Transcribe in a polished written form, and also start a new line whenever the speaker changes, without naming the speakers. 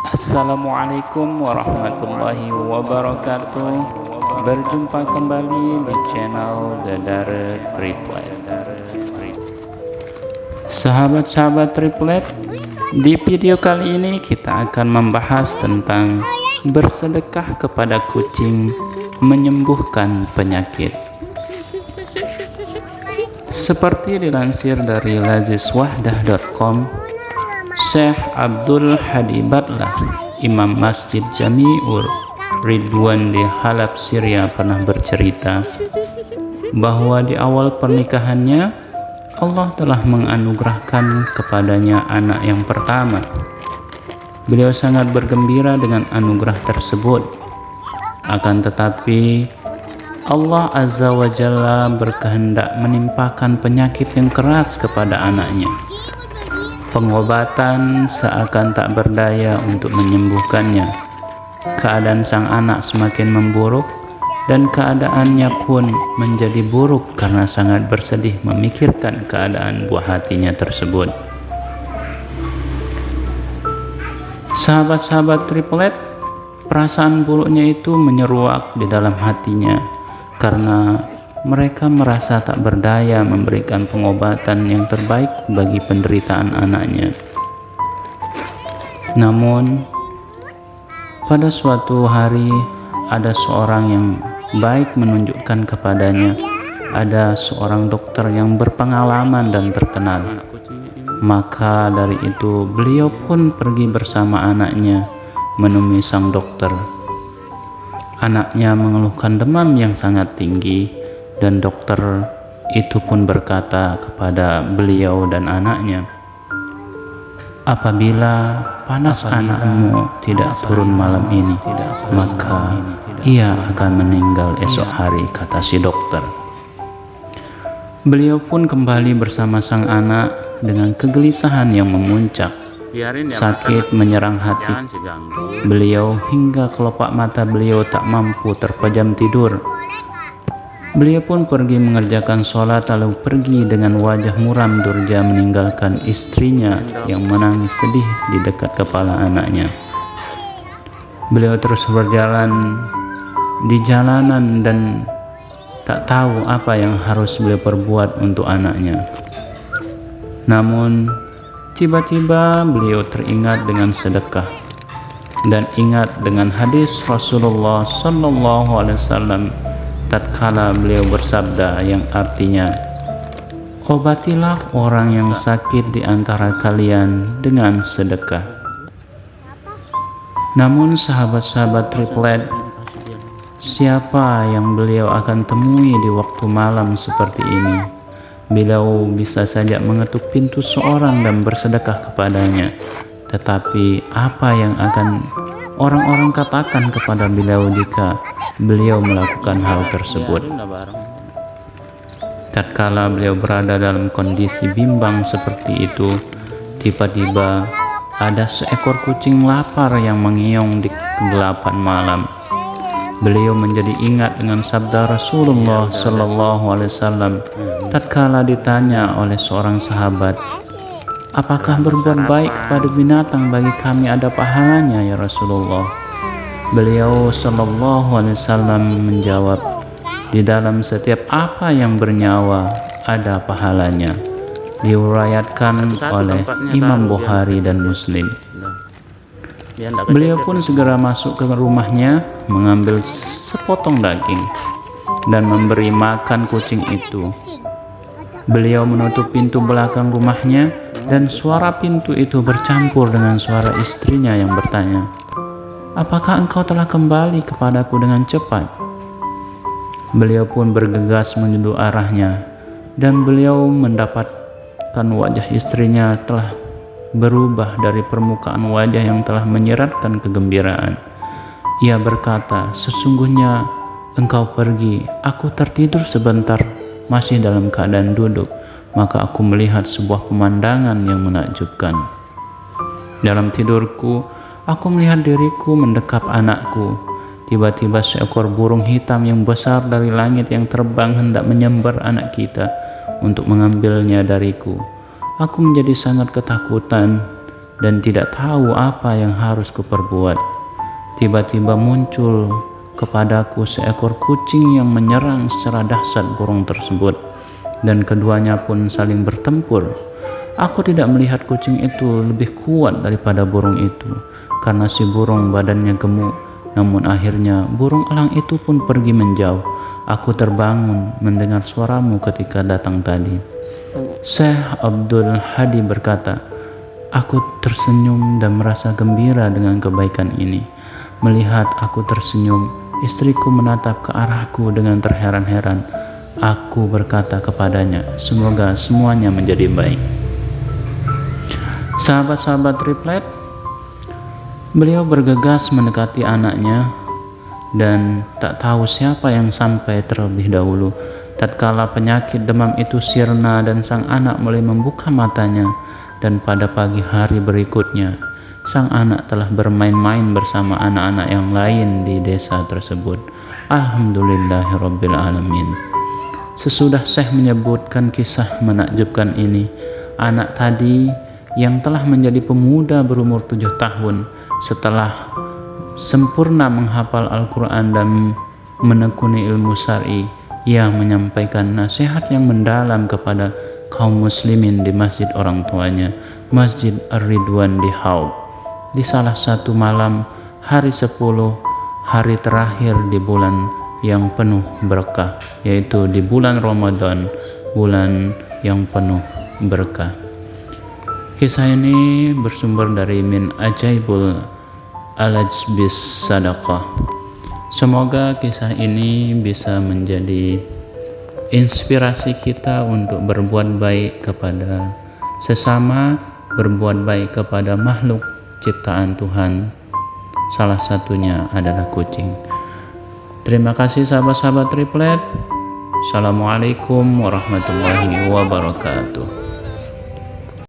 Assalamualaikum warahmatullahi wabarakatuh. Berjumpa kembali di channel Dadar Triplet. Sahabat-sahabat Triplet, di video kali ini kita akan membahas tentang bersedekah kepada kucing menyembuhkan penyakit. Seperti dilansir dari lazizwahdah.com, Syekh Abdul Hadi Batlah, Imam Masjid Jami'ur Ridwan di Halab, Syria, pernah bercerita bahwa di awal pernikahannya Allah telah menganugerahkan kepadanya anak yang pertama. Beliau sangat bergembira dengan anugerah tersebut. Akan tetapi Allah Azza wa Jalla berkehendak menimpakan penyakit yang keras kepada anaknya. Pengobatan seakan tak berdaya untuk menyembuhkannya. Keadaan sang anak semakin memburuk dan keadaannya pun menjadi buruk karena sangat bersedih memikirkan keadaan buah hatinya tersebut. Sahabat-sahabat Triplet, perasaan buruknya itu menyeruak di dalam hatinya karena mereka merasa tak berdaya memberikan pengobatan yang terbaik bagi penderitaan anaknya. Namun, pada suatu hari ada seorang yang baik menunjukkan kepadanya ada seorang dokter yang berpengalaman dan terkenal. Maka dari itu beliau pun pergi bersama anaknya menemui sang dokter. Anaknya mengeluhkan demam yang sangat tinggi, dan dokter itu pun berkata kepada beliau dan anaknya, apabila panas anakmu tidak turun malam ini, maka ia akan meninggal esok hari, kata si dokter. Beliau pun kembali bersama sang anak dengan kegelisahan yang memuncak. Sakit menyerang hati beliau hingga kelopak mata beliau tak mampu terpejam tidur. Beliau pun pergi mengerjakan sholat lalu pergi dengan wajah muram durja meninggalkan istrinya yang menangis sedih di dekat kepala anaknya. Beliau terus berjalan di jalanan dan tak tahu apa yang harus beliau perbuat untuk anaknya. Namun tiba-tiba beliau teringat dengan sedekah dan ingat dengan hadis Rasulullah Sallallahu Alaihi Wasallam tatkala beliau bersabda yang artinya, obatilah orang yang sakit di antara kalian dengan sedekah. Namun sahabat-sahabat Triplet, siapa yang beliau akan temui di waktu malam seperti ini? Beliau bisa saja mengetuk pintu seorang dan bersedekah kepadanya, tetapi apa yang akan orang-orang katakan kepada beliau jika beliau melakukan hal tersebut? Tatkala beliau berada dalam kondisi bimbang seperti itu, tiba-tiba ada seekor kucing lapar yang mengeong di kegelapan malam. Beliau menjadi ingat dengan sabda Rasulullah Sallallahu Alaihi Wasallam tatkala ditanya oleh seorang sahabat, apakah berbuat baik kepada binatang bagi kami ada pahalanya ya Rasulullah? Beliau Sallallahu Alaihi Wasallam menjawab, di dalam setiap apa yang bernyawa ada pahalanya. Diuriwayatkan oleh Imam Bukhari dan Muslim. Beliau pun segera masuk ke rumahnya, mengambil sepotong daging dan memberi makan kucing itu. Beliau menutup pintu belakang rumahnya dan suara pintu itu bercampur dengan suara istrinya yang bertanya, apakah engkau telah kembali kepadaku dengan cepat? Beliau pun bergegas menuju arahnya dan beliau mendapatkan wajah istrinya telah berubah dari permukaan wajah yang telah menyiratkan kegembiraan. Ia berkata, sesungguhnya engkau pergi, aku tertidur sebentar masih dalam keadaan duduk, maka aku melihat sebuah pemandangan yang menakjubkan. Dalam tidurku, aku melihat diriku mendekap anakku. Tiba-tiba seekor burung hitam yang besar dari langit yang terbang hendak menyambar anak kita untuk mengambilnya dariku. Aku menjadi sangat ketakutan dan tidak tahu apa yang harus kuperbuat. Tiba-tiba muncul kepadaku seekor kucing yang menyerang secara dahsyat burung tersebut, dan keduanya pun saling bertempur. Aku tidak melihat kucing itu lebih kuat daripada burung itu, karena si burung badannya gemuk. Namun akhirnya burung elang itu pun pergi menjauh. Aku terbangun mendengar suaramu ketika datang tadi. Syekh Abdul Hadi berkata, aku tersenyum dan merasa gembira dengan kebaikan ini. Melihat aku tersenyum, istriku menatap ke arahku dengan terheran-heran. Aku berkata kepadanya, semoga semuanya menjadi baik. Sahabat-sahabat Triplet, beliau bergegas mendekati anaknya dan tak tahu siapa yang sampai terlebih dahulu. Tatkala penyakit demam itu sirna dan sang anak mulai membuka matanya, dan pada pagi hari berikutnya, sang anak telah bermain-main bersama anak-anak yang lain di desa tersebut. Alhamdulillahirabbil alamin. Sesudah Syekh menyebutkan kisah menakjubkan ini, anak tadi yang telah menjadi pemuda berumur 7 tahun setelah sempurna menghafal Al-Quran dan menekuni ilmu syar'i, ia menyampaikan nasihat yang mendalam kepada kaum muslimin di masjid orang tuanya, Masjid Ar-Ridwan di Haub, di salah satu malam hari 10 hari terakhir di bulan yang penuh berkah, yaitu di bulan Ramadan, bulan yang penuh berkah. Kisah ini bersumber dari Min Ajaibul Alajbis Sadaqah. Semoga kisah ini bisa menjadi inspirasi kita untuk berbuat baik kepada sesama, berbuat baik kepada makhluk ciptaan Tuhan. Salah satunya adalah kucing. Terima kasih sahabat-sahabat Triplet. Assalamualaikum warahmatullahi wabarakatuh.